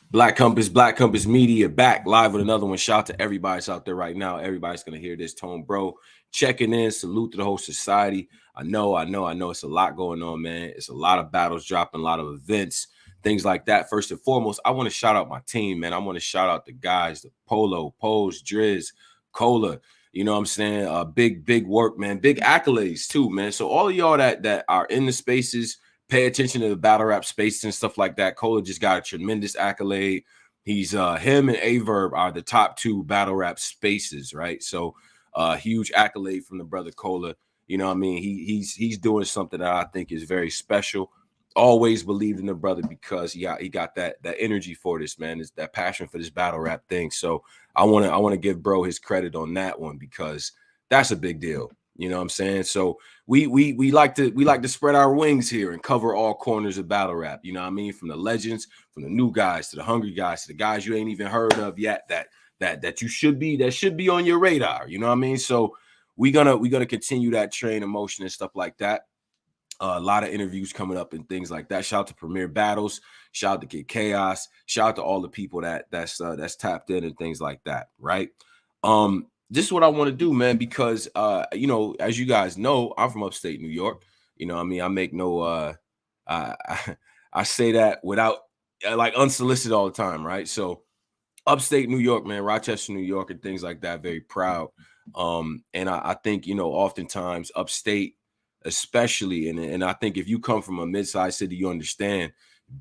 Black Compass Media back live with another one. Shout out to everybody that's out there right now. Everybody's gonna hear this tone, bro. Checking in. Salute to the whole society. I know. It's a lot going on, man. It's a lot of battles dropping, a lot of events, things like that. First and foremost, I want to shout out my team, man. I want to shout out the guys, the Polo, Pose, Driz, Cola. You know what I'm saying? Big work, man. Big accolades too, man. So all of y'all that are in the spaces, pay attention to the battle rap space and stuff like that. Cola just got a tremendous accolade. He's him and Averb are the top two battle rap spaces, right? So huge accolade from the brother Cola. You know what I mean? He's doing something that I think is very special. Always believed in the brother because he got that energy for this, man. It's that passion for this battle rap thing. So I wanna give bro his credit on that one because that's a big deal. You know what I'm saying? So we like to spread our wings here and cover all corners of battle rap. You know what I mean? From the legends, from the new guys to the hungry guys to the guys you ain't even heard of yet that should be on your radar. You know what I mean? So we gonna continue that train of motion and stuff like that. A lot of interviews coming up and things like that. Shout out to Premier Battles. Shout out to Kid Chaos. Shout out to all the people that's tapped in and things like that. Right. This is what I want to do, man, because as you guys know, I'm from upstate New York. You know what I mean? I make no I say that without like unsolicited all the time, right? So upstate New York, man, Rochester, New York, and things like that, very proud. And I think, oftentimes upstate, especially, and I think if you come from a mid-sized city, you understand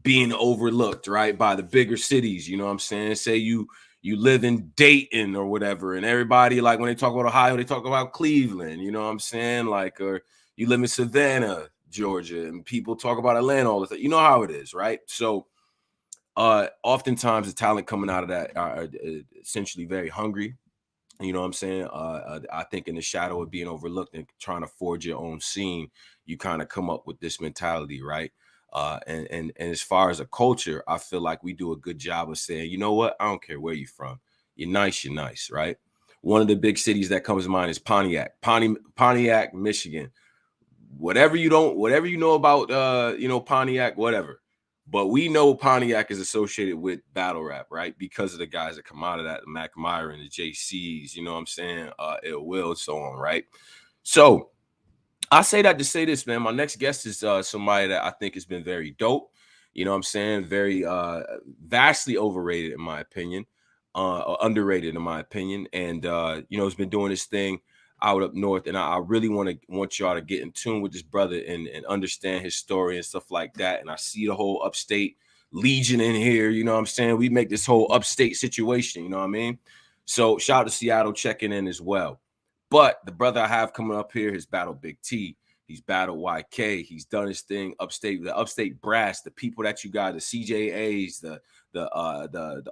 being overlooked, right, by the bigger cities. You know what I'm saying? Say you live in Dayton or whatever, and everybody, like, when they talk about Ohio, they talk about Cleveland. You know what I'm saying? Like, or you live in Savannah, Georgia, and people talk about Atlanta all the time. You know how it is, right? So oftentimes the talent coming out of that are essentially very hungry. You know what I'm saying? I think in the shadow of being overlooked and trying to forge your own scene, you kind of come up with this mentality, right? And as far as a culture, I feel like we do a good job of saying, you know what? I don't care where you're from. You're nice, right? One of the big cities that comes to mind is Pontiac, Michigan. Whatever you know about Pontiac, whatever. But we know Pontiac is associated with battle rap, right? Because of the guys that come out of that, the Mac Myron, the JCs, you know what I'm saying? Ill Will, so on, right? So I say that to say this, man. My next guest is somebody that I think has been very dope. You know what I'm saying? Very vastly overrated, in my opinion, or underrated, in my opinion. And has been doing this thing out up north. And I really want y'all to get in tune with this brother and understand his story and stuff like that. And I see the whole upstate legion in here. You know what I'm saying? We make this whole upstate situation, you know what I mean? So shout out to Seattle checking in as well. But the brother I have coming up here has battled Big T. He's battled YK. He's done his thing upstate, the upstate brass, the people that you got, the CJAs, the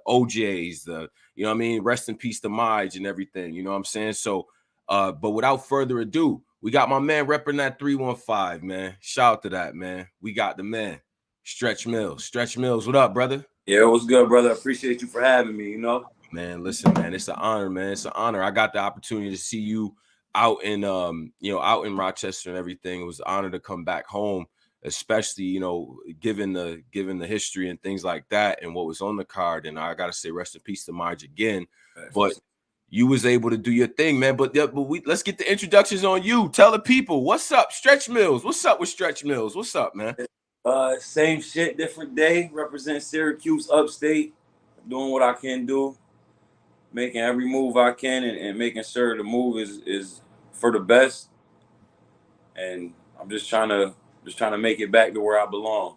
OJs, you know what I mean? Rest in peace to Mige and everything. You know what I'm saying? So but without further ado, we got my man repping that 315, man. Shout out to that, man. We got the man, Stretch Millz. Stretch Millz, what up, brother? Yeah, what's good, brother? Appreciate you for having me, Man, listen, man, it's an honor, man. It's an honor. I got the opportunity to see you out in out in Rochester and everything. It was an honor to come back home, especially, given the history and things like that and what was on the card. And I gotta say rest in peace to Marge again. But you was able to do your thing, man. But let's get the introductions on you. Tell the people what's up, Stretch Millz. What's up with Stretch Millz? What's up, man? Same shit, different day. Represent Syracuse, Upstate. Doing what I can do, making every move I can, and making sure the move is for the best. And I'm just trying to make it back to where I belong,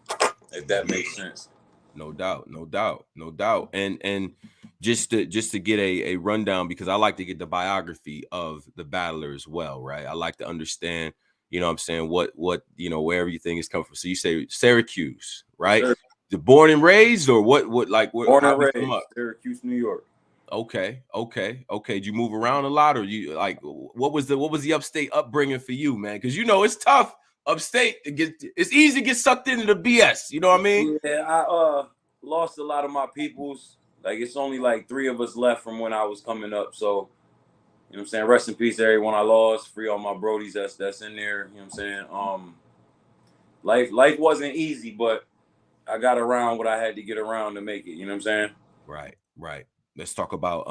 if that makes sense. No doubt. And just to get a rundown, because I like to get the biography of the battler as well, right? I like to understand, you know what I'm saying, what where everything is coming from. So you say Syracuse, right? Sure. The born and raised, or what Born and raised, Syracuse, New York. Okay. Did you move around a lot, or you like what was the upstate upbringing for you, man? Because it's tough upstate to get. It's easy to get sucked into the BS. You know what I mean? Yeah, I lost a lot of my peoples. Like, it's only like 3 of us left from when I was coming up. So, you know what I'm saying? Rest in peace to everyone I lost. Free all my brodies that's in there. You know what I'm saying? Life wasn't easy, but I got around what I had to get around to make it. You know what I'm saying? Right, right. Let's talk about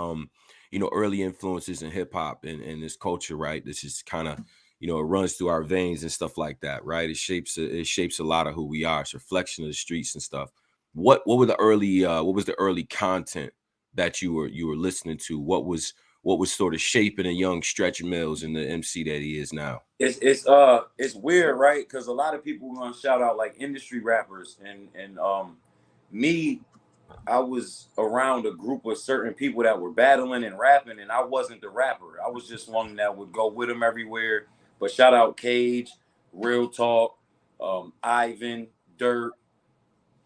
early influences in hip hop and this culture, right? This is kind of, it runs through our veins and stuff like that, right? It shapes a lot of who we are. It's a reflection of the streets and stuff. What was the early content that you were listening to? What was sort of shaping a young Stretch Millz and the MC that he is now? It's weird, right? Because a lot of people want to shout out like industry rappers and me. I was around a group of certain people that were battling and rapping, and I wasn't the rapper. I was just one that would go with them everywhere. But shout out Cage, Real Talk, Ivan, Dirt.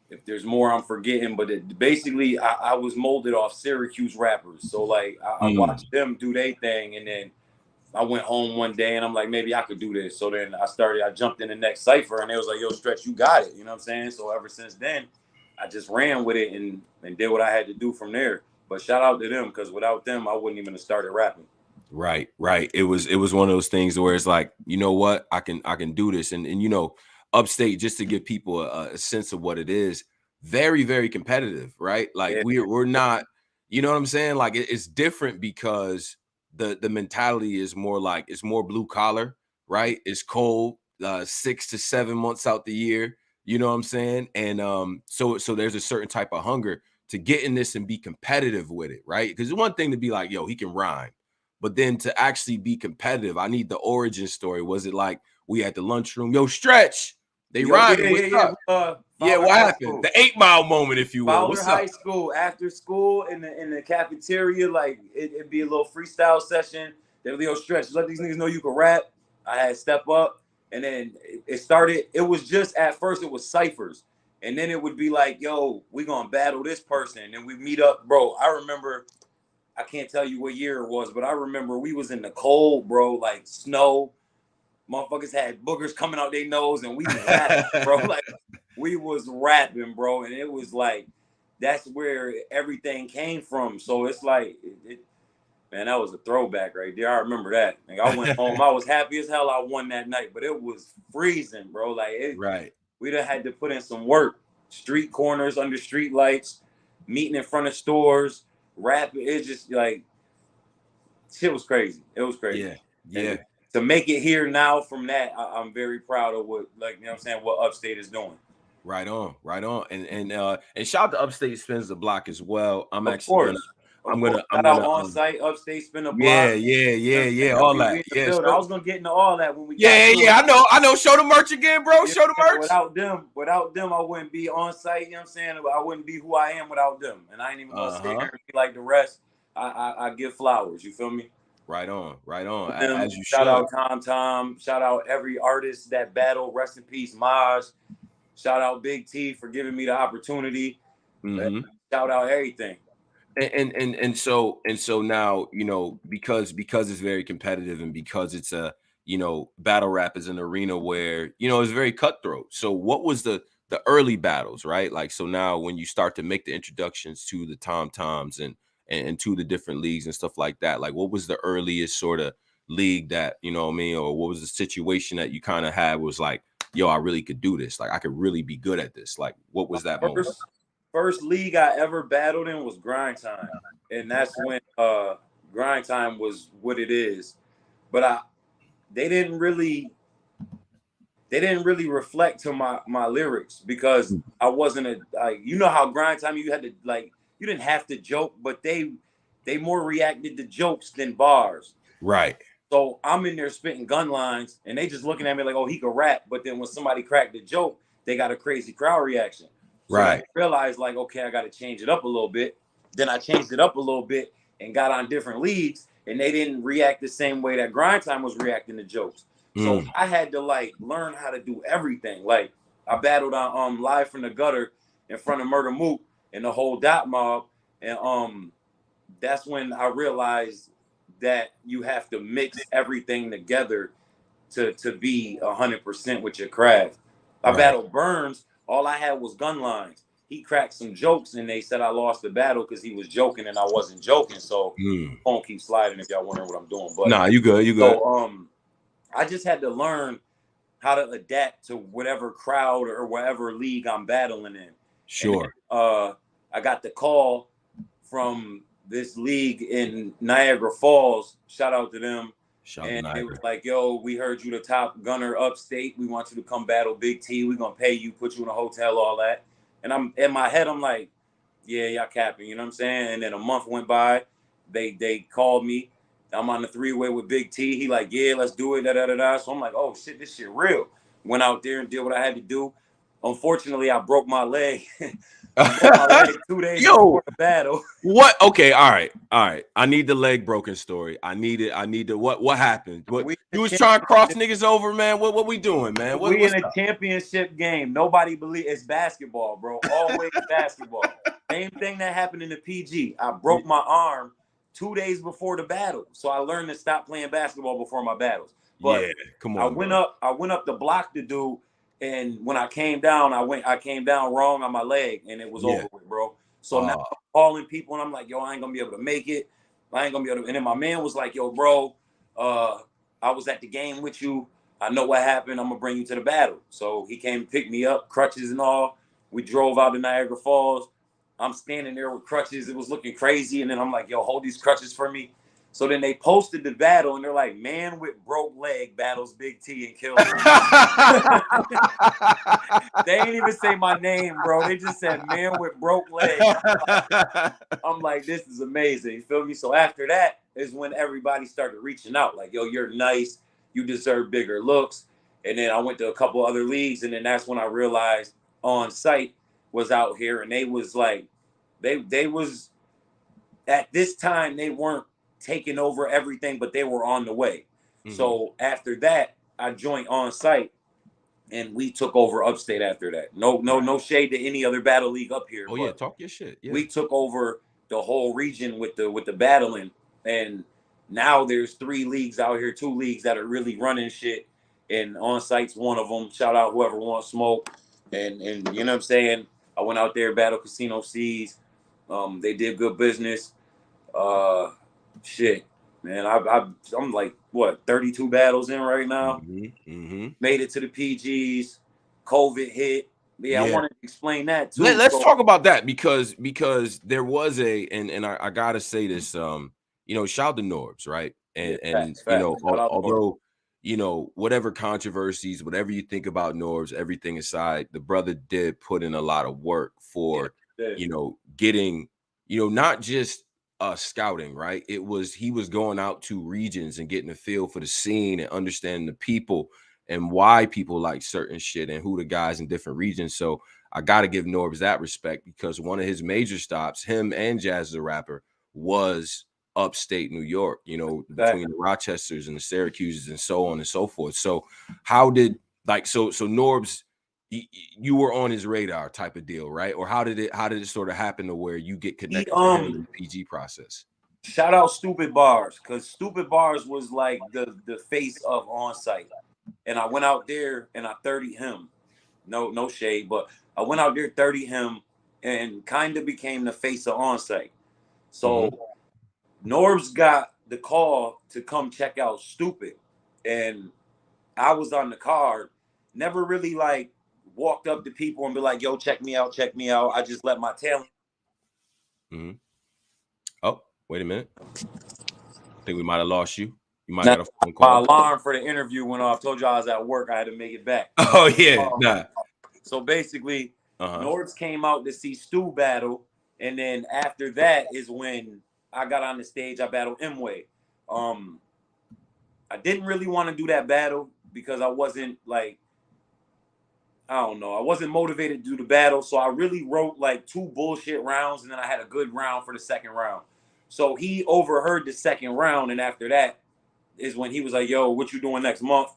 If there's more, I'm forgetting. But basically, I was molded off Syracuse rappers. So like, I watched them do their thing, and then I went home one day, and I'm like, maybe I could do this. So then I jumped in the next cipher, and it was like, yo, Stretch, you got it. You know what I'm saying? So ever since then, I just ran with it and did what I had to do from there. But shout out to them, because without them, I wouldn't even have started rapping. Right, right. It was one of those things where it's like, you know what, I can do this, and Upstate, just to give people a sense of what it is, very, very competitive, right? Like we're not, you know what I'm saying? Like it's different because the mentality is more like it's more blue collar, right? It's cold, 6 to 7 months out the year. You know what I'm saying? And so there's a certain type of hunger to get in this and be competitive with it, right? Because it's one thing to be like, yo, he can rhyme. But then to actually be competitive, I need the origin story. Was it like we at the lunchroom? Yo, Stretch, they riding. What's up? What happened? The 8 Mile moment, if you will. Fowler High School, after school in the cafeteria, like it'd be a little freestyle session. Then Leo Stretch, let these niggas know you can rap. I had Step Up, and then it started. It was just at first it was ciphers, and then it would be like, yo, we gonna battle this person, and then we meet up, bro. I remember. I can't tell you what year it was, but I remember we was in the cold, bro, like snow. Motherfuckers had boogers coming out their nose, and we was rapping, bro. Like we was rapping, bro, and it was like that's where everything came from. So it's like, man, that was a throwback right there. I remember that. Like, I went home, I was happy as hell. I won that night, but it was freezing, bro. Like we'd have had to put in some work. Street corners under street lights, meeting in front of stores. Rapping, it's just like shit was crazy. It was crazy. Yeah. And to make it here now from that, I'm very proud of what, like, you know what I'm saying, what Upstate is doing. Right on. And shout out to Upstate Spins the Block as well. I'm of actually course. I'm gonna on site, Upstate Spin the Block. Yeah. All that. Yeah. I was gonna get into all that when we I know. Show the merch again, bro. Show the merch. Without them, I wouldn't be on site, you know what I'm saying? I wouldn't be who I am without them. And I ain't even gonna sit here and be like the rest. I give flowers, you feel me? Right on. As you shout out Tom, shout out every artist that battled, rest in peace, Maj. Shout out Big T for giving me the opportunity. Shout out everything. And so now, because it's very competitive and because it's a, battle rap is an arena where, it's very cutthroat. So what was the early battles, right? Like, so now when you start to make the introductions to the Toms and to the different leagues and stuff like that, like what was the earliest sort of league that, or what was the situation that you kind of had was like, yo, I really could do this. Like I could really be good at this. Like, what was that moment? First league I ever battled in was Grind Time. And that's when Grind Time was what it is. But they didn't really reflect to my lyrics because I wasn't how Grind Time you had to you didn't have to joke, but they more reacted to jokes than bars. Right. So I'm in there spitting gun lines and they just looking at me like, oh, he could rap. But then when somebody cracked the joke, they got a crazy crowd reaction. So right. I realized like, okay, I got to change it up a little bit. Then I changed it up a little bit and got on different leagues and they didn't react the same way that Grind Time was reacting to jokes. So I had to learn how to do everything. Like I battled on Live from the Gutter in front of Murder Mook and the whole Dot Mob. And that's when I realized that you have to mix everything together to be 100% with your craft. I battled Burns. All I had was gun lines. He cracked some jokes and they said I lost the battle because he was joking and I wasn't joking. So phone keep sliding if y'all wondering what I'm doing. But nah, you good. So I just had to learn how to adapt to whatever crowd or whatever league I'm battling in. Sure. And I got the call from this league in Niagara Falls. Shout out to them. And it was like, yo, we heard you the top gunner upstate. We want you to come battle Big T. We're going to pay you, put you in a hotel, all that. And I'm in my head, I'm like, yeah, y'all capping, you know what I'm saying? And then a month went by. They called me. I'm on the 3-way with Big T. He like, yeah, let's do it, da-da-da-da. So I'm like, oh, shit, this shit real. Went out there and did what I had to do. Unfortunately, I broke my leg. I broke my leg 2 days before the battle. What? Okay, all right. I need the leg broken story. I need to what happened? What you was trying to cross niggas over, man? What we doing, man? We in a championship game. Nobody believe it's basketball, bro. Always basketball. Same thing that happened in the PG. I broke my arm 2 days before the battle, so I learned to stop playing basketball before my battles. But yeah, come on. I went up to block the dude. And when I came down, I came down wrong on my leg, and it was over with, bro. So now I'm calling people, and I'm like, yo, I ain't gonna be able to make it. I ain't gonna be able to. And then my man was like, yo, bro, I was at the game with you. I know what happened. I'm gonna bring you to the battle. So he came and picked me up, crutches and all. We drove out to Niagara Falls. I'm standing there with crutches. It was looking crazy. And then I'm like, yo, hold these crutches for me. So then they posted the battle, and they're like, man with broke leg battles Big T and kills him. They ain't even say my name, bro. They just said man with broke leg. I'm like, this is amazing. You feel me? So after that is when everybody started reaching out. Like, yo, you're nice. You deserve bigger looks. And then I went to a couple other leagues, and then that's when I realized On Site was out here, and they was like, they was, at this time, they weren't taking over everything, but they were on the way. Mm-hmm. So after that, I joined On Site, and we took over Upstate after that. No shade to any other battle league up here. Oh yeah, talk your shit. Yeah. We took over the whole region with the battling, and now there's 3 leagues out here, 2 leagues that are really running shit, and On Site's one of them. Shout out whoever wants smoke, and you know what I'm saying. I went out there, battle Casino C's. They did good business. Shit, man, I'm like, what, 32 battles in right now. Made it to the PGs. COVID hit. Yeah, I wanted to explain that too. Let's talk about that because there was and I gotta say this. You know, shout out to Norbs, right? And facts. You know, although you know, whatever controversies, whatever you think about Norbs, everything aside, the brother did put in a lot of work for you know, getting, you know, not just scouting, right? He was going out to regions and getting a feel for the scene and understanding the people and why people like certain shit and who the guys in different regions. So I got to give Norbs that respect because one of his major stops, him and Jazz the Rapper, was upstate New York, you know, between the Rochesters and the Syracuses and so on and so forth. So how did, like, so Norbs, you were on his radar type of deal, right? Or how did it sort of happen to where you get connected to him in the PG process? Shout out Stupid Bars, because Stupid Bars was like the face of On Site. And I went out there and I 30'd him. No shade, but I went out there 30'd him and kind of became the face of On Site. So Norbs got the call to come check out Stupid. And I was on the card, never really like walked up to people and be like, yo, check me out. I just let my talent. Oh, wait a minute. I think we might have lost you. You might have got a phone call. My alarm for the interview went off. Told you I was at work. I had to make it back. Oh, yeah. So basically, Norbs came out to see Stu battle. And then after that is when I got on the stage. I battled M-Way. I didn't really want to do that battle because I wasn't like, I don't know. I wasn't motivated to do the battle. So I really wrote like 2 bullshit rounds. And then I had a good round for the second round. So he overheard the second round. And after that is when he was like, yo, what you doing next month?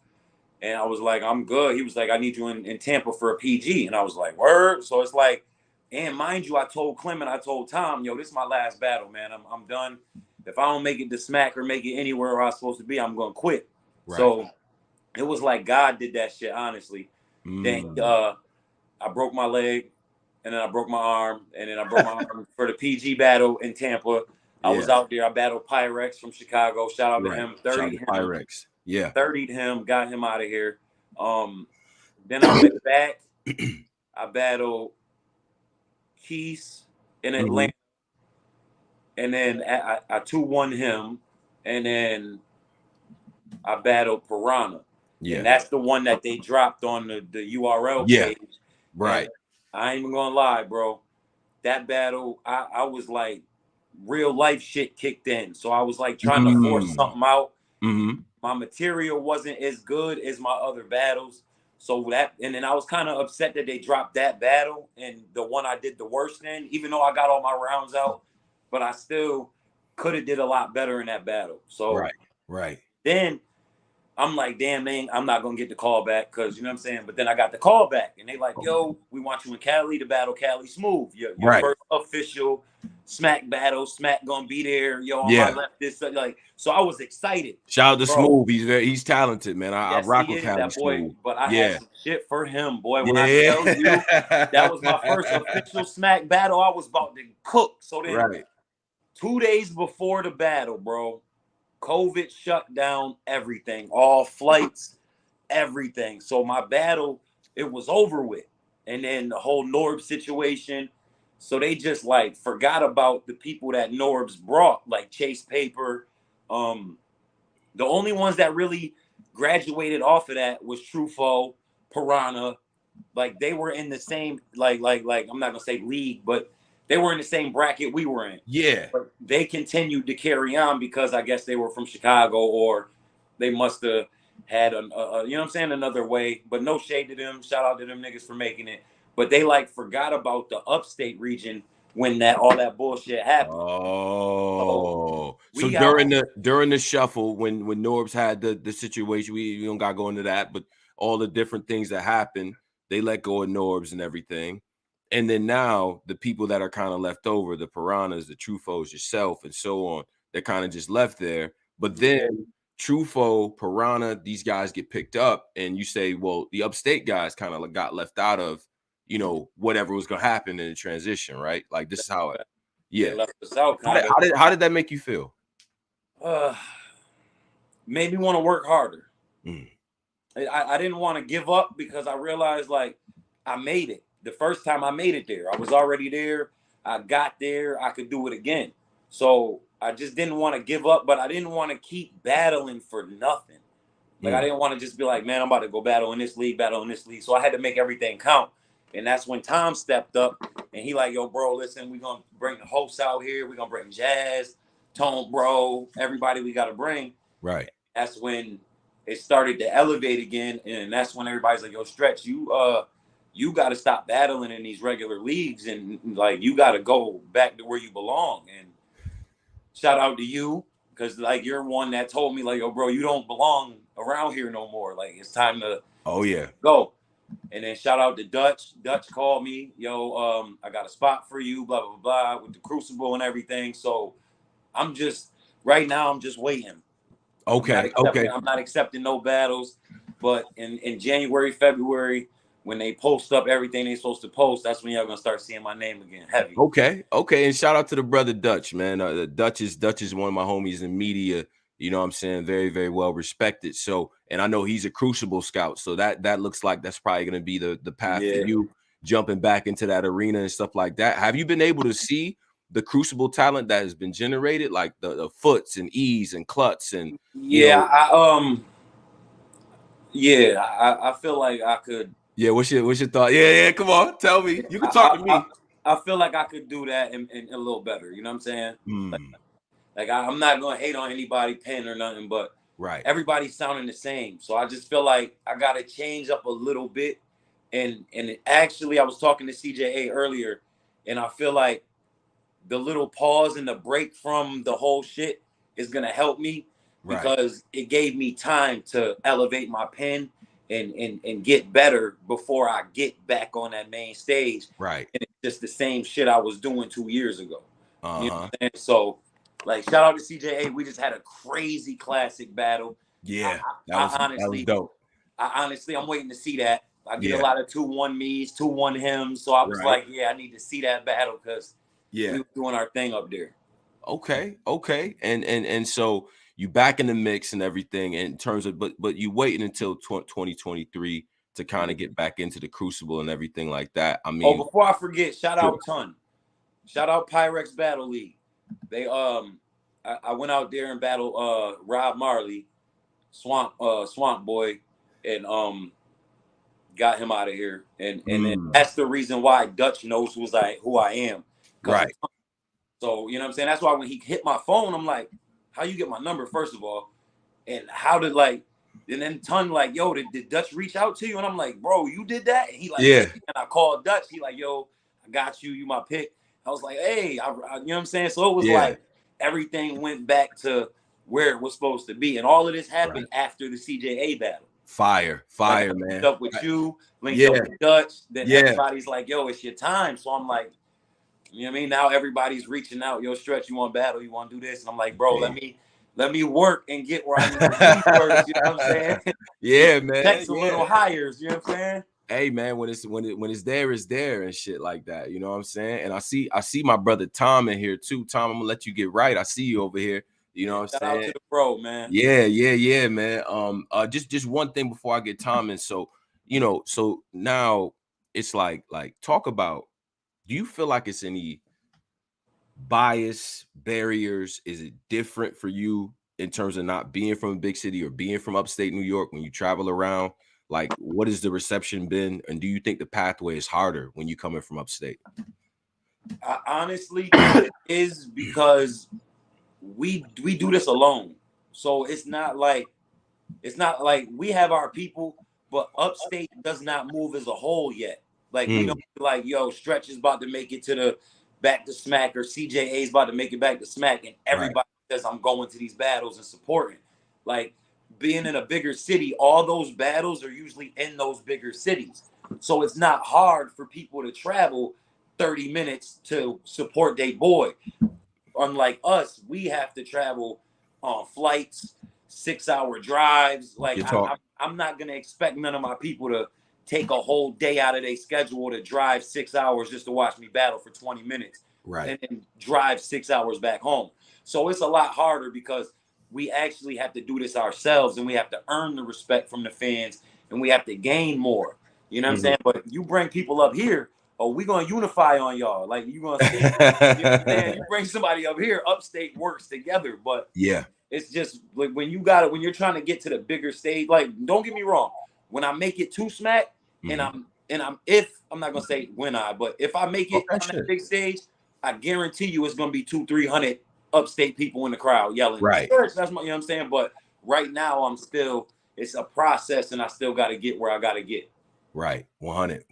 And I was like, I'm good. He was like, I need you in Tampa for a PG. And I was like, word. So it's like, and mind you, I told Clement, I told Tom, yo, this is my last battle, man. I'm done. If I don't make it to Smack or make it anywhere where I'm supposed to be, I'm going to quit. Right. So it was like God did that shit, honestly. Then I broke my leg, and then I broke my arm, and then I broke my arm for the PG battle in Tampa. I was out there. I battled Pyrex from Chicago. Shout out to him. 30'd him. Pyrex. Yeah. 30'd him. Got him out of here. Then I went back. I battled Keith in Atlanta, and then I 2-1 him, and then I battled Piranha. Yeah. And that's the one that they dropped on the URL page. Right. And I ain't even gonna lie, bro. That battle, I was like, real life shit kicked in. So I was like trying to force something out. My material wasn't as good as my other battles. So and then I was kind of upset that they dropped that battle and the one I did the worst in, even though I got all my rounds out, but I still could have did a lot better in that battle. So right. Then I'm like, damn, man, I'm not gonna get the call back because you know what I'm saying. But then I got the call back, and they like, yo, we want you in Cali to battle Cali Smooth. Your first official Smack battle. Smack gonna be there. Yo, on my left, this like. So I was excited. Shout out to Smooth. He's talented, man. I rock with Cali Smooth. But I had some shit for him, boy. When I tell you that was my first official Smack battle, I was about to cook. So then 2 days before the battle, bro, COVID shut down everything, all flights, everything. So my battle, it was over with. And then the whole Norbs situation. So they just like forgot about the people that Norbs brought, like Chase Paper. The only ones that really graduated off of that was Truffaut, Piranha. Like they were in the same, like I'm not gonna say league, but they were in the same bracket we were in. Yeah. But they continued to carry on because I guess they were from Chicago or they must have had, you know what I'm saying, another way. But no shade to them. Shout out to them niggas for making it. But they like forgot about the upstate region when all that bullshit happened. Oh, so during the shuffle when Norbs had the situation, we don't gotta go into that, but all the different things that happened, they let go of Norbs and everything. And then now the people that are kind of left over, the Piranhas, the Truffauts, yourself, and so on, they're kind of just left there. But then Truffaut, Piranha, these guys get picked up, and you say, well, the upstate guys kind of got left out of, you know, whatever was gonna happen in the transition, right? Like this is how it, They left us out, how did that make you feel? Made me want to work harder. I didn't want to give up because I realized like I made it. The first time I made it there, I was already there. I got there. I could do it again. So I just didn't want to give up, but I didn't want to keep battling for nothing. Like I didn't want to just be like, man, I'm about to go battle in this league, battle in this league. So I had to make everything count. And that's when Tom stepped up and he like, yo, bro, listen, we're going to bring the hosts out here. We're going to bring Jazz, Tone, bro, everybody we got to bring. Right. That's when it started to elevate again. And that's when everybody's like, yo, Stretch, you got to stop battling in these regular leagues and like you got to go back to where you belong. And shout out to you because like you're one that told me like, yo, bro, you don't belong around here no more. Like it's time to go. And then shout out to Dutch. Dutch called me, yo, I got a spot for you, blah blah blah, with the Crucible and everything. So I'm just right now I'm just waiting. Okay. I'm not accepting no battles, but in January, February, when they post up everything they're supposed to post, that's when y'all gonna start seeing my name again, heavy. Okay. And shout out to the brother Dutch, man. Dutch is one of my homies in media. You know what I'm saying? Very, very well respected. So, and I know he's a Crucible scout. So that looks like that's probably gonna be the path for you jumping back into that arena and stuff like that. Have you been able to see the Crucible talent that has been generated, like the Foots and E's and Klutz and I feel like I could. Yeah, what's your thought? Yeah, come on, tell me. You can talk to me. I feel like I could do that and a little better. You know what I'm saying? Like I'm not gonna hate on anybody, pen or nothing, but everybody's sounding the same. So I just feel like I gotta change up a little bit. And actually, I was talking to CJA earlier, and I feel like the little pause and the break from the whole shit is gonna help me because it gave me time to elevate my pen and get better before I get back on that main stage. Right. And it's just the same shit I was doing 2 years ago. You know what I'm saying? So like shout out to CJA. We just had a crazy classic battle. Yeah. That was dope. I'm waiting to see that. I get a lot of 2-1 me's, 2-1 him. So I was like, I need to see that battle because we were doing our thing up there. Okay. And so you back in the mix and everything in terms of, but you waiting until 2023 to kind of get back into the crucible and everything like that. I Oh, mean, before I forget, shout out Ton. Shout out Pyrex Battle League. They I went out there and battled Rob Marley, Swamp Boy, and got him out of here. And then that's the reason why Dutch knows who I am. right. So, you know what I'm saying? That's why when he hit my phone, I'm like, how you get my number, first of all? And how did and then Ton like, yo, did Dutch reach out to you? And I'm like, bro, you did that? And he like, yeah. And I called Dutch. He like, yo, I got you. You my pick. I was like, hey, you know what I'm saying? So it was like everything went back to where it was supposed to be. And all of this happened after the CJA battle. Fire, like, man. Linked up with you, linked up with Dutch. Then everybody's like, yo, it's your time. So I'm like, you know what I mean? Now everybody's reaching out. Yo, Stretch, you want battle? You want to do this? And I'm like, bro, let me work and get where I need to be first. You know what I'm saying? Yeah, man. Text a little higher. You know what I'm saying? Hey, man, when it's there, it's there and shit like that. You know what I'm saying? And I see my brother Tom in here too. Tom, I'm gonna let you get right. I see you over here. You know what I'm saying? Shout out to the bro, man. Yeah, man. Just one thing before I get Tom in. So, you know, so now it's like talk about. Do you feel like it's any bias, barriers? Is it different for you in terms of not being from a big city or being from upstate New York when you travel around? Like, what has the reception been? And do you think the pathway is harder when you coming from upstate? I honestly think it is, because we do this alone. So it's not like we have our people, but upstate does not move as a whole yet. Like we don't like, yo, Stretch is about to make it to the back to SMAC, or CJA is about to make it back to SMAC, and everybody says I'm going to these battles and supporting. Like, being in a bigger city, all those battles are usually in those bigger cities. So it's not hard for people to travel 30 minutes to support their boy. Unlike us, we have to travel on flights, 6-hour drives. Like, I'm not going to expect none of my people to take a whole day out of their schedule to drive 6 hours just to watch me battle for 20 minutes. Right. And then drive 6 hours back home. So it's a lot harder, because we actually have to do this ourselves, and we have to earn the respect from the fans, and we have to gain more. You know what I'm saying? But you bring people up here, we're going to unify on y'all. Like, you're going to see, you know what I'm saying? You bring somebody up here, upstate works together. But it's just like when you're trying to get to the bigger stage, like, don't get me wrong. When I make it to SMAC, and I'm not going to say when but if I make it on that big stage, I guarantee you it's going to be 200-300 upstate people in the crowd yelling. Right. That's my, you know what I'm saying? But right now it's a process, and I still got to get where I got to get. Right. 100.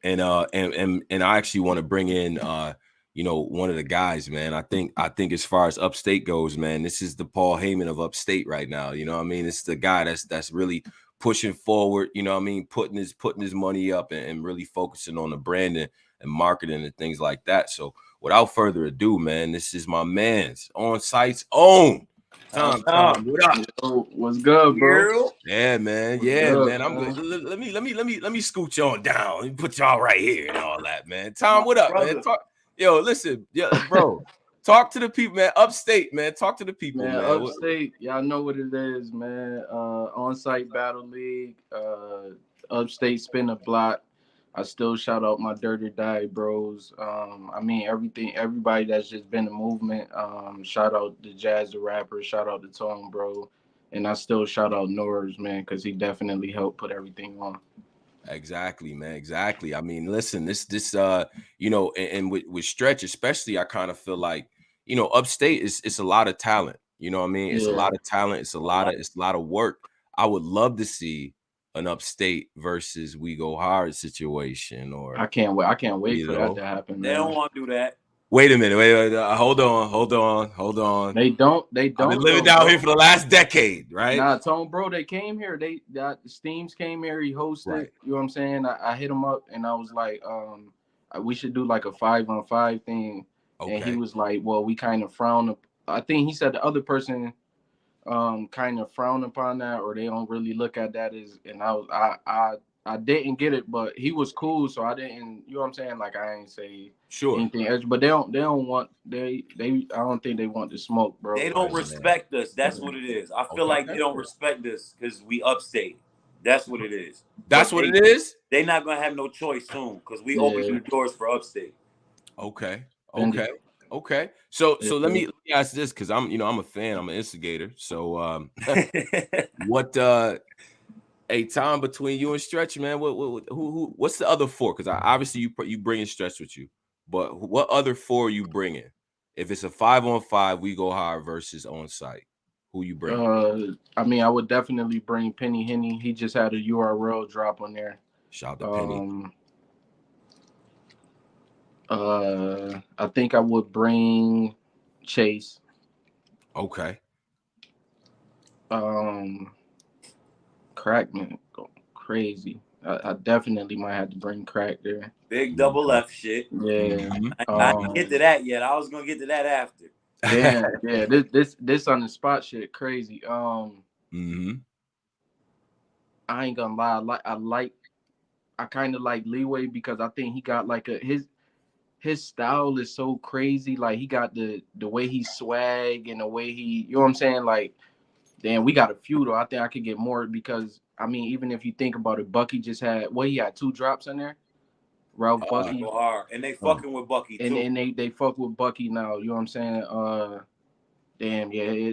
And I actually want to bring in, one of the guys, man. I think as far as upstate goes, man, this is the Paul Heyman of upstate right now. You know what I mean? It's the guy that's really pushing forward, you know what I mean? Putting his money up and really focusing on the branding and marketing and things like that. So without further ado, man, this is my man's On Site's own Tom. What up? Yo, what's good, bro? Yeah, man. Man. I'm good. Let me scoot y'all down. Let me put y'all right here and all that, man. Tom, what up, man? Listen, bro. Talk to the people, man. Upstate, man. Talk to the people, man. Upstate, y'all know what it is, man. On-site battle league, upstate spin the block. I still shout out my Dirt or Die bros. I mean, everybody that's just been in the movement. Shout out to Jazz the Rapper. Shout out to Tone, bro. And I still shout out Norris, man, because he definitely helped put everything on. Exactly, man. Exactly. I mean, listen, this and with Stretch, especially, I kind of feel like, upstate it's a lot of talent. You know what I mean? It's a lot of talent. It's a lot of work. I would love to see an upstate versus We Go Hard situation. Or I can't wait for that to happen. They don't want to do that. Wait a minute. Wait. Hold on. They don't. I've been living down here for the last decade, right? Nah, Tone, bro, they came here. Steams came here. He hosted. Right. You know what I'm saying? I hit him up and I was like, we should do like a 5-on-5 thing. Okay. And he was like, well, we kind of frown. I think he said the other person kind of frown upon that, or they don't really look at that as. And I didn't get it, but he was cool, so I didn't. You know what I'm saying? Like, I ain't say anything else, but they don't want. I don't think they want the smoke, bro. They don't respect us. That's what it is. I feel like they don't respect us because we upstate. That's what it is. That's what it is? They're not going to have no choice soon because we open the doors for Upstate. Okay. So let me ask this, because I'm a fan, I'm an instigator. So what hey, Tom, between you and Stretch, man, what's the other four? Because obviously you bringing Stretch with you, but what other four are you bringing? If it's a 5-on-5, we go hard versus on site. Who you bring? I mean, I would definitely bring Penny Henny. He just had a URL drop on there. Shout out to Penny. I think I would bring Chase. Okay. Crack, man, go crazy. I definitely might have to bring Crack there. Big double F shit. Yeah. I didn't get to that yet. I was gonna get to that after. Yeah. This on the spot shit crazy. I ain't gonna lie. I kind of like Leeway because I think he got like his style is so crazy. Like he got the way he swag and the way he, you know what I'm saying? Like, damn, we got a few though. I think I could get more because I mean, even if you think about it, Bucky just had he had 2 drops in there. Ralph Bucky. Go hard. And they fucking with Bucky too. And they fuck with Bucky now. You know what I'm saying? Damn, yeah,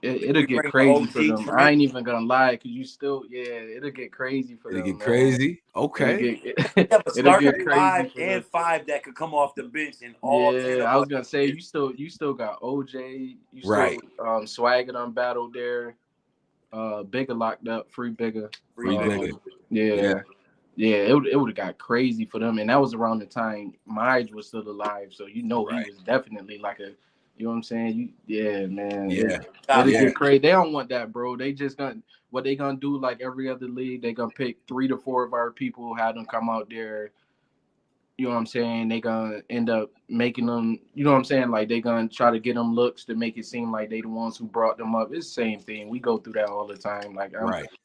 it'll get crazy for them. I ain't even gonna lie, cause you still, it'll get crazy for them. It'll get crazy. Okay. It'll get crazy. 5 that could come off the bench and all. Yeah, I was gonna say you still got OJ. You still Swagger on battle there. Bigger locked up, free bigger. Yeah, it would have got crazy for them, and that was around the time Midge was still alive, so he was definitely like a, you know what I'm saying? Man. It'll get crazy. They don't want that, bro. They just what they gonna do like every other league? They gonna pick 3 to 4 of our people, have them come out there. You know what I'm saying? They gonna end up making them, you know what I'm saying? Like they gonna try to get them looks to make it seem like they the ones who brought them up. It's the same thing. We go through that all the time. Like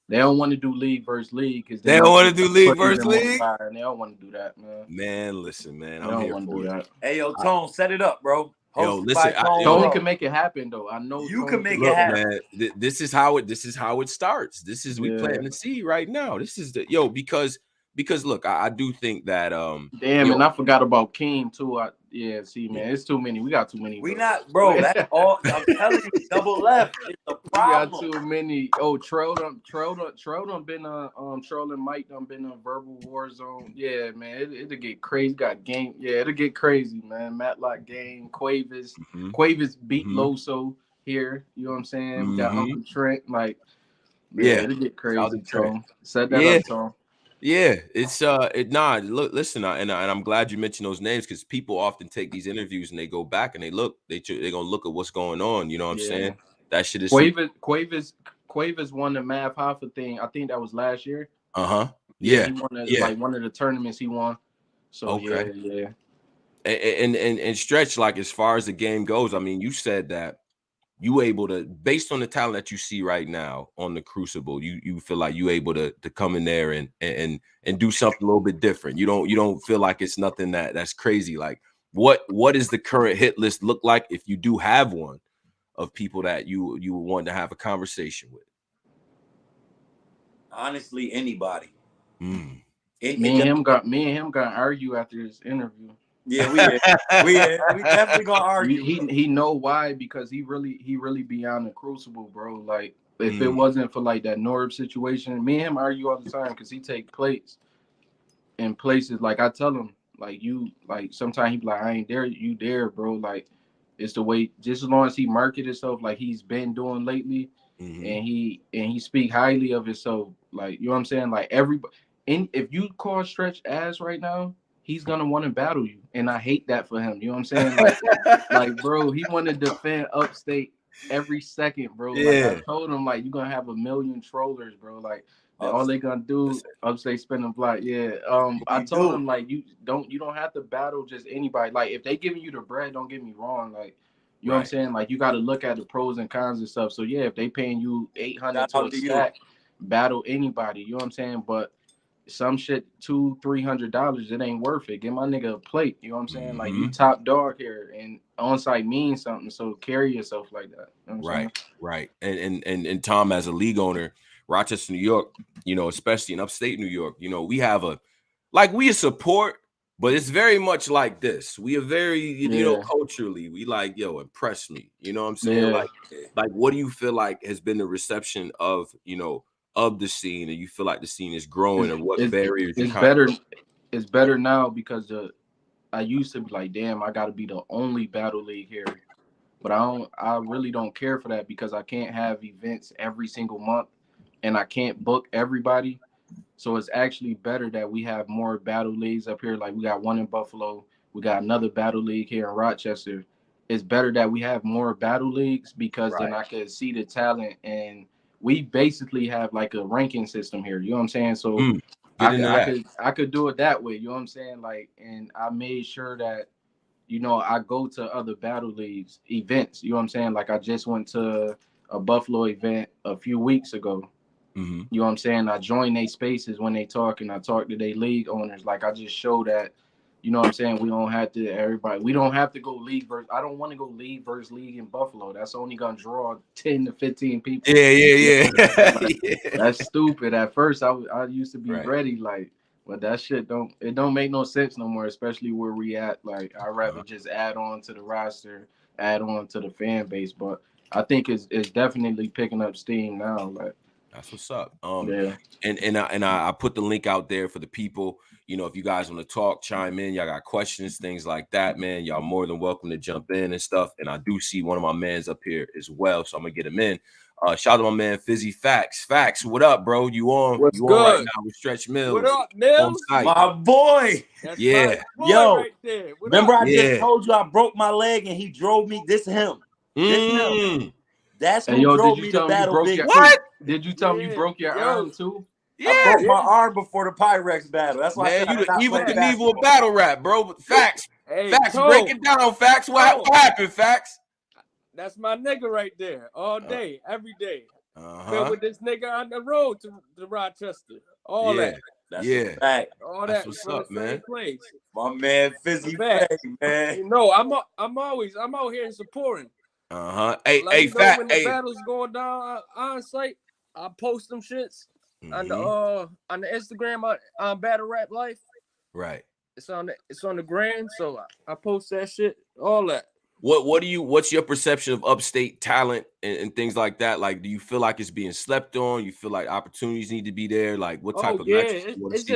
they don't want to do league versus league because they don't want to do league versus league. They don't want to do that, man. Man, listen, man, I'm here for it. Hey, yo, Tone, set it up, bro. Yo, listen, Tone can make it happen though. I know you can make it happen. Man, this is how it starts. This is we planting the seed right now. This is because look, I do think that damn, and I forgot about King too. See, man, it's too many. We got too many. We not, bro. That's all. I'm telling you, double left. It's a problem. We got too many. Oh, Trell done been Trell and Mike done been on verbal war zone. Yeah, man, it'll get crazy. Got game. Yeah, it'll get crazy, man. Matlock game. Quavis. Quavis beat Loso here. You know what I'm saying? We got Uncle Trent. Like, it'll get crazy. Tone. Set that up, Tone. Yeah, it's look, listen, and I'm glad you mentioned those names because people often take these interviews and they go back and they're gonna look at what's going on. You know what I'm saying? That shit is Quavis won the Math Hoffa thing. I think that was last year. Yeah. He won like one of the tournaments he won. So yeah. And Stretch, like as far as the game goes, I mean, you said that you able to, based on the talent that you see right now on the Crucible, you feel like you able to come in there and do something a little bit different. You don't feel like it's nothing that's crazy. Like what is the current hit list look like if you do have one of people that you would want to have a conversation with? Honestly, anybody. Me and him got argue after his interview. Yeah, we definitely gonna argue. He know why, because he really be on the Crucible, bro. Like if it wasn't for like that Norb situation, me and him argue all the time because he take plates in places like I tell him like you like sometimes he be like I ain't there, you there, bro. Like it's the way, just as long as he market himself like he's been doing lately, and he speak highly of himself, like you know what I'm saying. Like everybody, and if you call Stretch ass right now, he's gonna want to battle you, and I hate that for him. You know what I'm saying? Like bro, he want to defend Upstate every second, bro. Yeah. Like I told him, like you're gonna have 1 million trollers, bro. Like all they gonna do, Upstate spinning block. Yeah. I told him like you don't have to battle just anybody. Like if they giving you the bread, don't get me wrong. Like you know what I'm saying? Like you got to look at the pros and cons and stuff. So yeah, if they paying you $800 to a stack, battle anybody. You know what I'm saying? But some shit $200-$300, it ain't worth it. Get my nigga a plate. You know what I'm saying? Like you top dog here, and on site means something. So carry yourself like that. You know what I'm saying? Right. And Tom, as a league owner, Rochester, New York, especially in upstate New York, we have we support, but it's very much like this. We are very, culturally, we like, impress me. You know what I'm saying? Yeah. Like, what do you feel like has been the reception of, of the scene, and you feel like the scene is growing, or what barriers it's better. It's better now because I used to be like, damn, I got to be the only battle league here. But I really don't care for that because I can't have events every single month and I can't book everybody. So it's actually better that we have more battle leagues up here. Like we got one in Buffalo. We got another battle league here in Rochester. It's better that we have more battle leagues because then I can see the talent, and we basically have like a ranking system here. You know what I'm saying? So I could do it that way. You know what I'm saying? Like, and I made sure that, I go to other battle leagues events. You know what I'm saying? Like I just went to a Buffalo event a few weeks ago. Mm-hmm. You know what I'm saying? I join their spaces when they talk, and I talk to their league owners. Like I just show that, you know what I'm saying? We don't have to go league versus. I don't want to go league versus league in Buffalo. That's only gonna draw 10 to 15 people. Yeah. That's stupid. At first, I used to be ready, like, but that shit don't make no sense no more. Especially where we at. Like I'd rather just add on to the roster, add on to the fan base. But I think it's definitely picking up steam now. Like. That's what's up. And I put the link out there for the people. If you guys want to talk, chime in, y'all got questions, things like that, man, y'all more than welcome to jump in and stuff. And I do see one of my mans up here as well, so I'm gonna get him in. Shout out to my man Fizzy Facts. What up, bro? You on right now with Stretch Millz? What up, Millz? My boy. That's my boy right there. Remember I just told you I broke my leg and he drove me. This him. That's who drove me to battle Big. What? Did you tell me you broke your arm too? Yeah. I broke my arm before the Pyrex battle. That's why you the evil Knievel of battle rap, bro. But Facts. Facts, Toe. break it down, Facts. What happened, Facts? That's my nigga right there. All day, every day. Been with this nigga on the road to Rochester. All that. That's a fact. All that's that what's from up, the man. same place. My man Fizzy Facts, man. I'm out here supporting. Hey, Fact. When the battle's going down on site, I post them shits on the Instagram on Battle Rap Life. Right. It's on the gram, so I post that shit, all that. What's your perception of upstate talent and things like that? Like, do you feel like it's being slept on? You feel like opportunities need to be there? Like, what type of matches you want to see?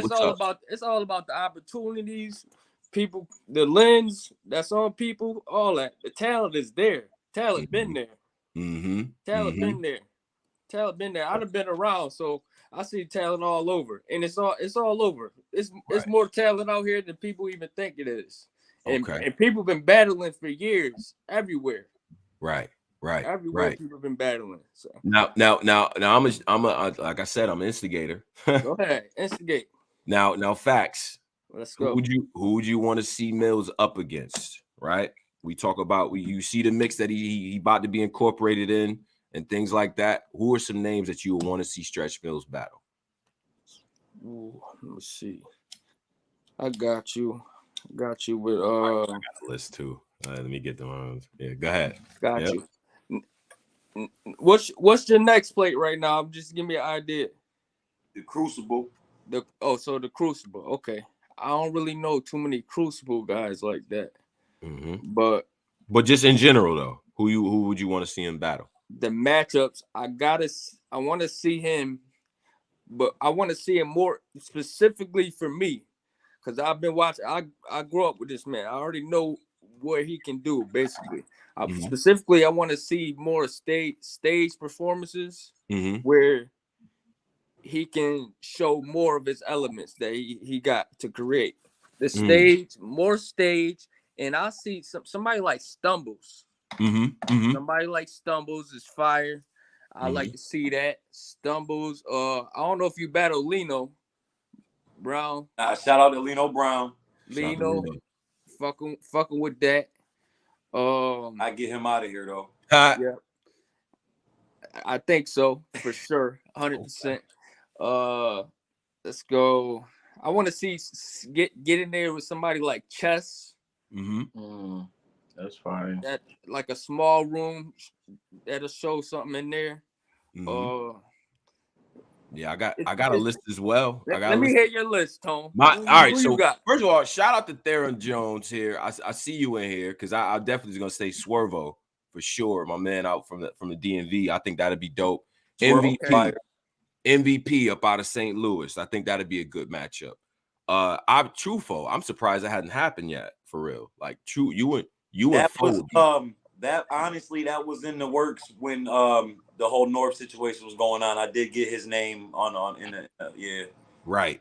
It's all about the opportunities, people, the lens that's on people, all that. The talent is there. Talent been there. Talent been there. Talent been there. I've been around, so I see talent all over, and it's all over. It's more talent out here than people even think it is. And people been battling for years everywhere. Right. Everywhere people been battling. So now I'm like I said, I'm an instigator. Go ahead, instigate. Now Facts. Let's go. Who would you want to see Millz up against? Right. We talk about you see the mix that he about to be incorporated in and things like that. Who are some names that you would want to see Stretch Millz battle? Ooh, let me see. I got you with I got the list too. Let me get them. Yeah, go ahead. Got you. What's your next plate right now? Just give me an idea. The Crucible. The Crucible. Okay. I don't really know too many Crucible guys like that. But just in general though, who would you want to see in battle? The matchups, I want to see him, but I want to see him more specifically for me, because I've been watching. I grew up with this man. I already know what he can do. Basically, specifically, I want to see more stage performances where he can show more of his elements that he got to create. The stage, more stage. And I see somebody like Stumbles. Somebody like Stumbles is fire. I like to see that. Stumbles. I don't know if you battle Lino Brown. Shout out to Lino Brown. Lino, fucking with that. I get him out of here though. Yeah, I think so for sure, 100%. Let's go. I want to see get in there with somebody like Chess. That's fine. That like a small room that'll show something in there. Yeah, I got a list as well. Let me hear your list, Tone. All right, Who so you got? first of all, shout out to Theron Jones here. I see you in here because I definitely gonna say Swervo for sure. My man out from the DMV. I think that'd be dope. MVP up out of St. Louis. I think that'd be a good matchup. I'm truthful. I'm surprised that hadn't happened yet, for real. Like true, that honestly, that was in the works when the whole North situation was going on. I did get his name on in the yeah. Right.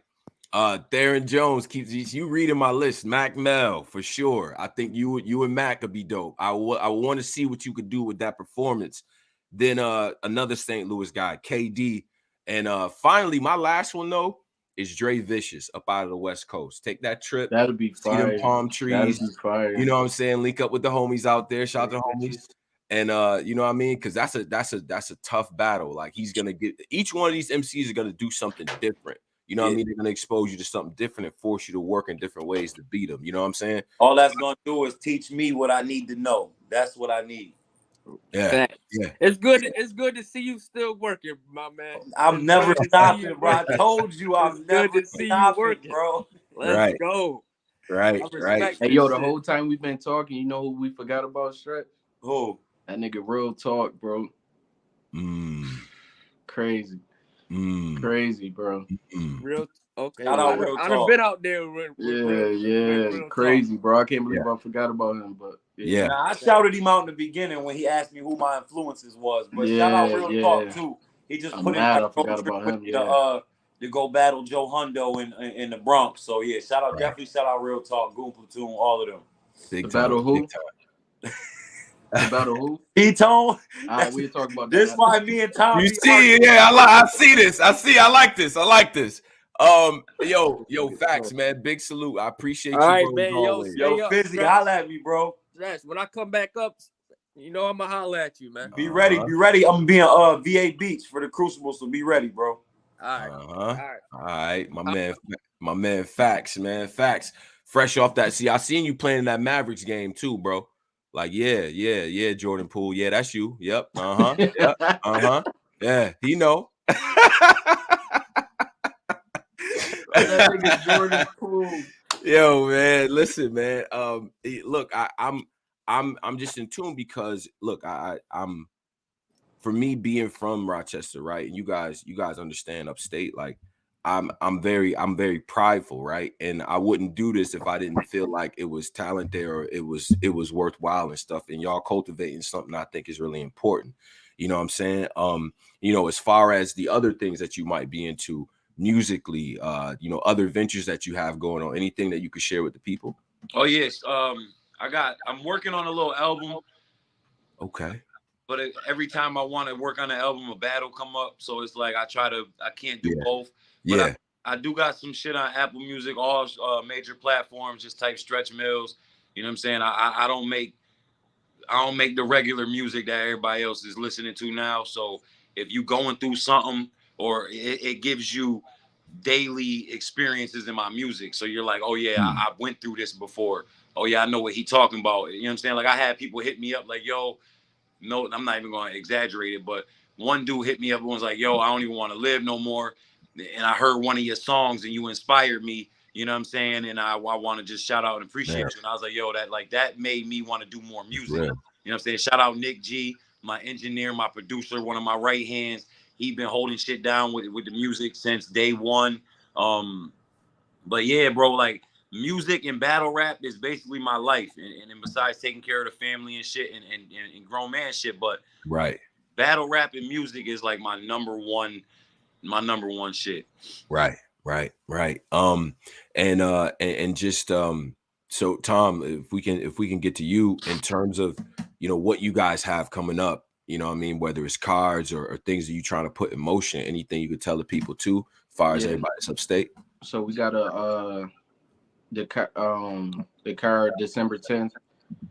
Theron Jones keeps you reading my list. Mac Mel for sure. I think you and Mac could be dope. I want to see what you could do with that performance. Then another St. Louis guy, KD, and finally my last one though is Dre Vicious up out of the West Coast. Take that trip. That'll be fire. See them palm trees. That'll be fire. You know what I'm saying? Link up with the homies out there. Shout out to the homies. And you know what I mean? Because that's a tough battle. Like he's gonna get each one of these MCs are gonna do something different. You know what I mean? They're gonna expose you to something different and force you to work in different ways to beat them. You know what I'm saying? All that's gonna do is teach me what I need to know. That's what I need. Yeah. It's good to see you still working, my man. I'm never stopping, bro. I told you I'm never stopping, bro. Let's go. Right. Hey, yo, the whole time we've been talking, you know who we forgot about, Stretch? Who? That nigga Real Talk, bro. Crazy. Crazy, bro. Real okay. I've been out there. Real crazy, talk. bro. I can't believe I forgot about him, but yeah. Nah, I shouted him out in the beginning when he asked me who my influences was. But shout out Real Talk too. He just put in I forgot about him. To go battle Joe Hundo in the Bronx. So yeah, definitely shout out Real Talk, Goon Platoon, all of them. Big battle who? Battle who? T-Tone. We'll talk about this. Why me and Tom. You see, I see this. I like this. Yo, facts, man. Big salute. I appreciate you. All right, man. Yo, Fizzy, holla at me, bro. When I come back up, you know I'm gonna holla at you, man. Be ready. I'm being VA Beach for the Crucible, so be ready, bro. All right. My man, facts, man. Facts. Fresh off that. See, I seen you playing that Mavericks game too, bro. Like, yeah, Jordan Poole. Yeah, that's you. Yep. Yeah, he know. That nigga Jordan Poole. Yo, man, listen, man. Look, I'm just in tune because look, I'm for me being from Rochester, right? And you guys understand upstate, like I'm very prideful, right? And I wouldn't do this if I didn't feel like it was talent there or it was worthwhile and stuff. And y'all cultivating something I think is really important. You know what I'm saying? As far as the other things that you might be into musically, other ventures that you have going on, anything that you could share with the people? Oh yes. I'm working on a little album. Okay. But every time I want to work on an album, a battle come up. So it's like I can't do both. But I do got some shit on Apple Music, all major platforms. Just type Stretch Millz. You know what I'm saying? I don't make the regular music that everybody else is listening to now. So if you going through something or it gives you daily experiences in my music. So you're like, oh yeah, I went through this before. Oh yeah, I know what he talking about. You know what I'm saying? Like I had people hit me up like, yo, no, I'm not even going to exaggerate it, but one dude hit me up and was like, yo, I don't even want to live no more. And I heard one of your songs and you inspired me, you know what I'm saying? And I want to just shout out and appreciate you. And I was like, yo, that made me want to do more music. You know what I'm saying? Shout out Nick G, my engineer, my producer, one of my right hands. He been holding shit down with the music since day one. But yeah, bro, like music and battle rap is basically my life. And besides taking care of the family and shit and grown man shit, but battle rap and music is like my number one shit. Right. And just so Tom, if we can get to you in terms of what you guys have coming up, you know what I mean, whether it's cards or things that you trying to put in motion, anything you could tell the people too, as far as everybody's upstate. So we got the card December 10th.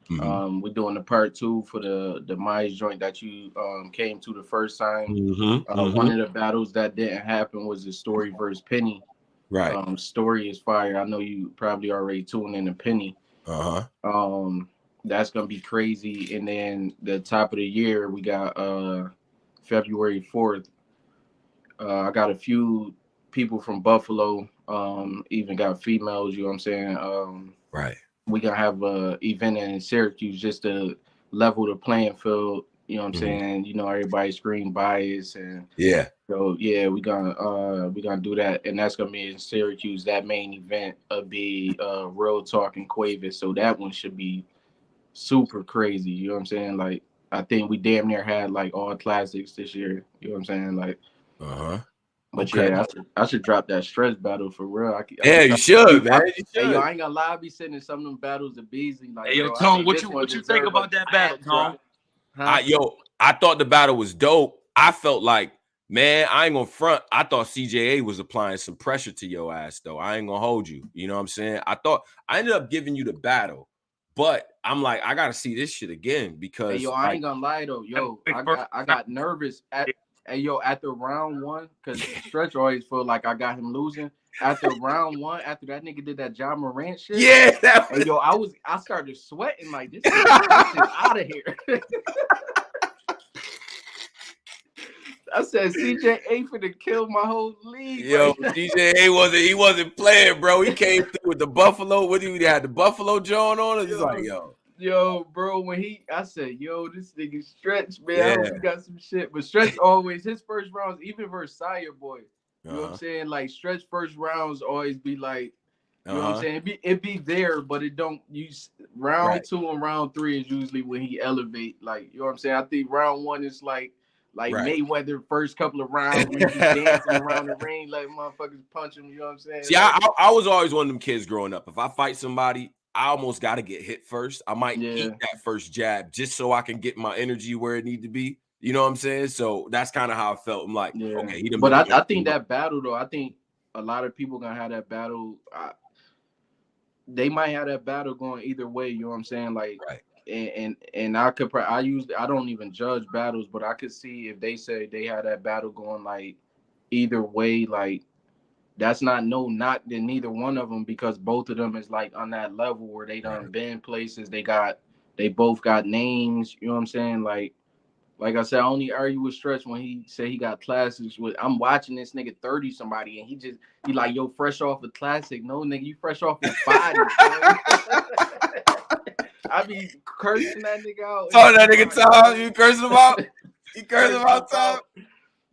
We're doing the part 2 for the Millz joint that you came to the first time. One of the battles that didn't happen was the Story versus Penny. Right. Story is fire. I know you probably already tuned in to Penny. That's gonna be crazy. And then the top of the year we got February 4th. I got a few people from Buffalo, even got females, you know what I'm saying? Right. We gonna have a event in Syracuse just to level the playing field, you know what I'm saying? You know, everybody's screen bias, and so yeah, we gonna do that, and that's gonna be in Syracuse. That main event will be Real Talk and Quavis, so that one should be super crazy, you know what I'm saying? Like, I think we damn near had like all classics this year, you know what I'm saying? Like, but okay. yeah, I should drop that stress battle for real. You should, man. You should. Hey, yo, I ain't gonna lie, I be sitting in some of them battles of Beasley. Like, hey, yo, Tone, what you think about that battle, Tone? I thought the battle was dope. I felt like, man, I ain't gonna front. I thought CJA was applying some pressure to your ass, though. I ain't gonna hold you. You know what I'm saying? I ended up giving you the battle, but I'm like, I gotta see this shit again because hey, yo, I ain't gonna lie though, yo, I got nervous at the round one because Stretch always feel like I got him losing. After round one, after that nigga did that John Morant shit, and yo, I started sweating like this nigga out of here. I said CJA finna kill my whole league. Yo, CJA wasn't playing, bro. He came through with the Buffalo. What do you had the Buffalo John on? It's like, yo, bro, I said, yo, this nigga Stretch, man, I hope he got some shit. But Stretch always, his first rounds, even versus Saya Boy, you know what I'm saying? Like, Stretch first rounds always be like, you know what I'm saying? It be there, but it don't use round 2 and round 3 is usually when he elevate. Like, you know what I'm saying? I think round 1 is like Mayweather first couple of rounds when he be dancing around the ring, like motherfuckers punch him, you know what I'm saying? See, I was always one of them kids growing up. If I fight somebody, I almost got to get hit first. I might eat that first jab just so I can get my energy where it need to be. You know what I'm saying? So that's kind of how I felt. I'm like, okay. But I think that battle, though, I think a lot of people going to have that battle. They might have that battle going either way, you know what I'm saying? Like, and I could, I don't even judge battles, but I could see if they say they had that battle going like either way, like that's not no knock to neither one of them because both of them is like on that level where they done been places. They both got names, you know what I'm saying? Like I said, I only argue with Stretch when he said he got classics with. I'm watching this nigga 30 somebody and he like, yo, fresh off a classic. No, nigga, you fresh off a body. I be cursing that nigga out. Oh, that nigga Tom, you cursing him out? You cursing him out, Tom?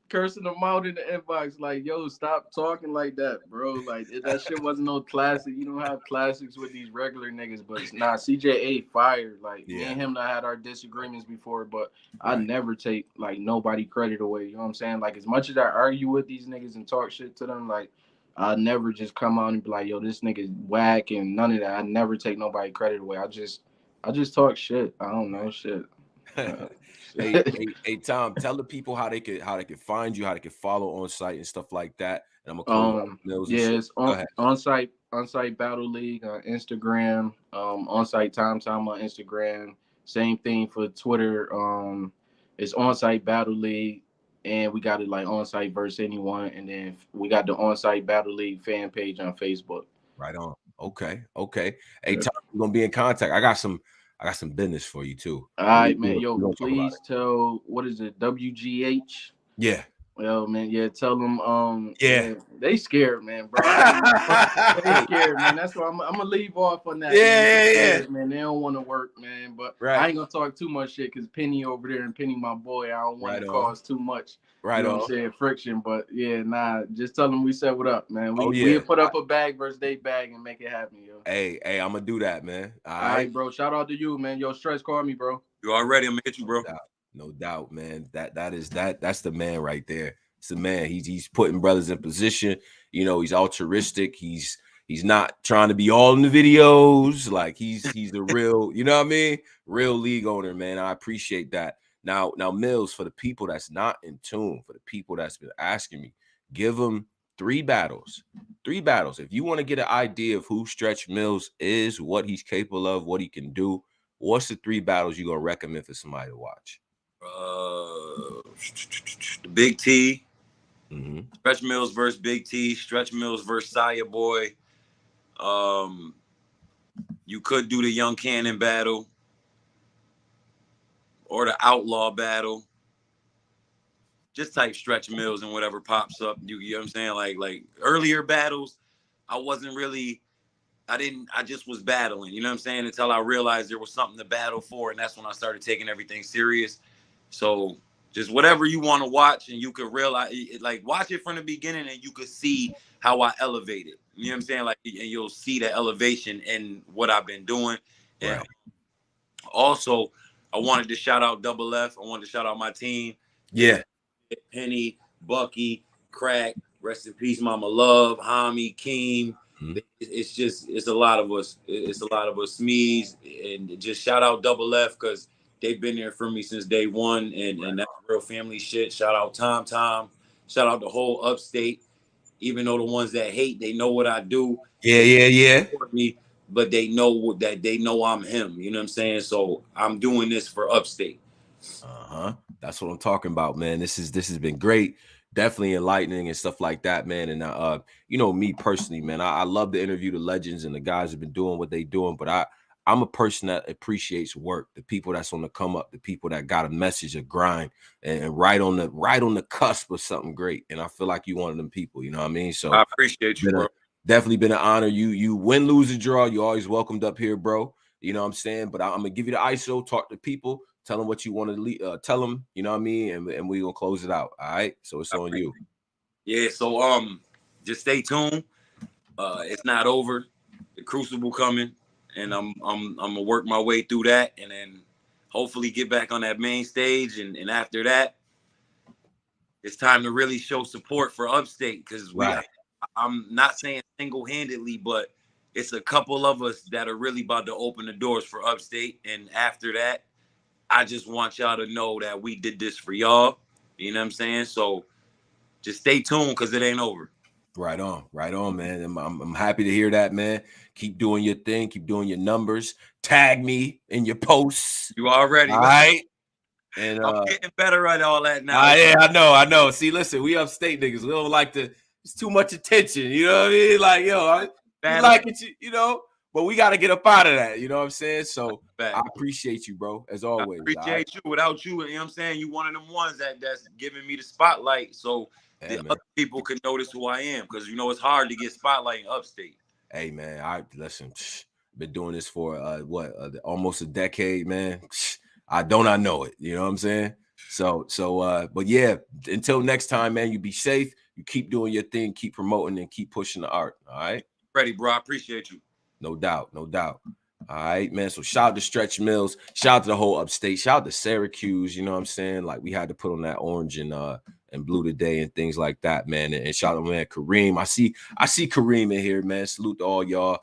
Cursing them out in the inbox, like, yo, stop talking like that, bro. Like, that shit wasn't no classic. You don't have classics with these regular niggas, but nah, CJA fired. Like, me and him not had our disagreements before, but I never take like nobody credit away. You know what I'm saying? Like, as much as I argue with these niggas and talk shit to them, like, I never just come out and be like, yo, this nigga's whack and none of that. I never take nobody credit away. I just talk shit. I don't know shit. Hey, Tom, tell the people how they could find you, how they could follow on site and stuff like that. And I'm gonna close it's on site Battle League on Instagram, on site Time on Instagram. Same thing for Twitter. It's on site Battle League, and we got it like on site versus anyone, and then we got the on site Battle League fan page on Facebook. Right on. Okay. Hey, Tom, we're gonna be in contact. I got some business for you too. All right, man. Yo, please tell, what is it, WGH? Yeah. Well, man, tell them, they scared, man, bro. They scared, man. That's why I'm gonna leave off on that. Yeah. Man, they don't want to work, man. But I ain't gonna talk too much shit because Penny over there and Penny, my boy, I don't want to cause too much. You know what I'm saying, friction, but just tell them we said what up, man. We put up a bag versus they bag and make it happen, yo. Hey, I'm gonna do that, man. All right, bro. Shout out to you, man. Yo, Stress, call me, bro. You already? I'm gonna hit you, bro. No doubt, man. That's the man right there. It's the man. He's putting brothers in position. You know, he's altruistic. He's not trying to be all in the videos. Like he's the real, you know what I mean? Real league owner, man. I appreciate that. Now, Millz, for the people that's not in tune, for the people that's been asking me, give them 3 battles. 3 battles. If you want to get an idea of who Stretch Millz is, what he's capable of, what he can do, what's the 3 battles you're going to recommend for somebody to watch? The Big T. Stretch Millz versus Big T. Stretch Millz versus Saya Boy. You could do the Young Cannon battle. Or the Outlaw battle. just type Stretch Millz and whatever pops up. You know what I'm saying? Like earlier battles, I wasn't really, I just was battling, you know what I'm saying? Until I realized there was something to battle for. And that's when I started taking everything serious. So just whatever you want to watch, and you could realize, like, watch it from the beginning and you could see how I elevated. You know what I'm saying? Like, and you'll see the elevation in what I've been doing. And also, I wanted to shout out Double F. I wanted to shout out my team. Yeah. Penny, Bucky, Crack, rest in peace, Mama Love, Hami, Keem. It's a lot of us. It's a lot of us, Smeeze, and just shout out Double F, because they've been there for me since day one, and that's real family shit. Shout out Tom. Shout out the whole Upstate. Even though the ones that hate, they know what I do. Yeah. Me, but they know that they know I'm him. You know what I'm saying? So I'm doing this for Upstate. That's what I'm talking about, man. This has been great. Definitely enlightening and stuff like that, man. And you know, me personally, man, I love to interview the legends and the guys who've been doing what they doing, but I'm a person that appreciates work, the people that's on the come up, the people that got a message of grind and right on the cusp of something great. And I feel like you one of them people, you know what I mean? So I appreciate you, bro. Definitely been an honor. You win, lose, or draw, you always welcomed up here, bro. You know what I'm saying? But I'm gonna give you the ISO, talk to people, tell them what you want to tell them, you know what I mean? And we're gonna close it out. All right. So it's on you. Yeah, so just stay tuned. It's not over. The Crucible coming, and I'm gonna work my way through that, and then hopefully get back on that main stage, and after that, it's time to really show support for Upstate, because I'm not saying single-handedly, but it's a couple of us that are really about to open the doors for Upstate. And after that, I just want y'all to know that we did this for y'all. You know what I'm saying? So just stay tuned, because it ain't over. Right on, man. I'm happy to hear that, man. Keep doing your thing. Keep doing your numbers. Tag me in your posts. You already. All right. And I'm getting better at all that now. Yeah, I know. See, listen, we Upstate niggas. We don't like to. It's too much attention. You know what I mean? Like, yo, I like it, you know. But we got to get up out of that. You know what I'm saying? So I appreciate you, bro, as always. I appreciate you. Without you, you know what I'm saying? You one of them ones that's giving me the spotlight, so the other people can notice who I am, because you know it's hard to get spotlight in Upstate. Hey, man, listen. Been doing this for almost a decade, man. I know it. You know what I'm saying? So, but yeah, until next time, man, you be safe. You keep doing your thing, keep promoting, and keep pushing the art. All right. Ready, bro. I appreciate you. No doubt. All right, man. So shout out to Stretch Millz, shout out to the whole Upstate, shout out to Syracuse. You know what I'm saying? Like, we had to put on that orange and blue today and things like that, man. And shout out to man Kareem. I see Kareem in here, man. Salute to all y'all.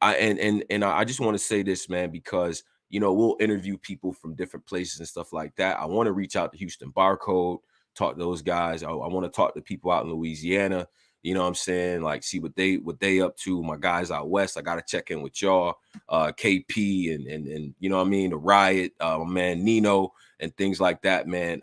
I just want to say this, man, because you know, we'll interview people from different places and stuff like that. I want to reach out to Houston Barcode, talk to those guys. I want to talk to people out in Louisiana. You know what I'm saying? Like, see what they up to. My guys out west, I got to check in with y'all, KP and you know what I mean, the Riot, man, Nino and things like that, man.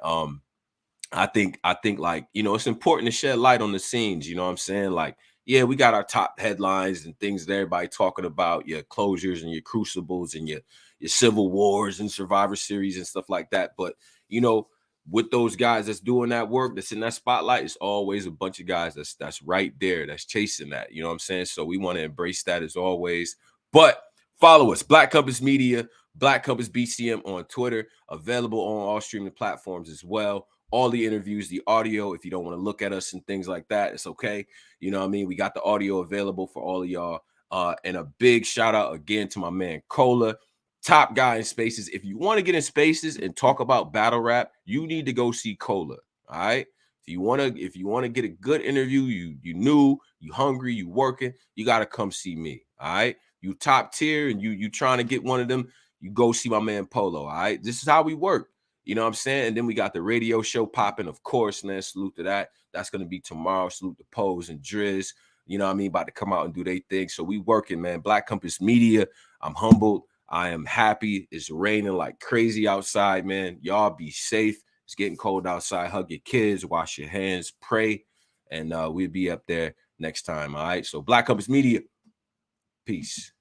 I think like, you know, it's important to shed light on the scenes. You know what I'm saying? Like, yeah, we got our top headlines and things that everybody talking about, your closures and your crucibles and your civil wars and Survivor Series and stuff like that. But, you know, with those guys that's doing that work, that's in that spotlight, it's always a bunch of guys that's right there, that's chasing that. You know what I'm saying? So we want to embrace that as always. But follow us, Black Compass Media, Black Compass BCM on Twitter, available on all streaming platforms as well. All the interviews, the audio, if you don't want to look at us and things like that, it's okay. You know what I mean? We got the audio available for all of y'all. And a big shout out again to my man Cola, top guy in Spaces. If you want to get in Spaces and talk about battle rap, you need to go see Cola. All right. If you want to get a good interview, you new, you hungry, you working, you got to come see me. All right. You top tier and you trying to get one of them, you go see my man Polo. All right. This is how we work. You know what I'm saying? And then we got the radio show popping, of course, man. Salute to that. That's going to be tomorrow. Salute to Pose and Driz. You know what I mean? About to come out and do their thing. So we working, man. Black Compass Media. I'm humbled. I am happy. It's raining like crazy outside, man. Y'all be safe. It's getting cold outside. Hug your kids. Wash your hands. Pray. And we'll be up there next time, all right? So Black Compass Media. Peace.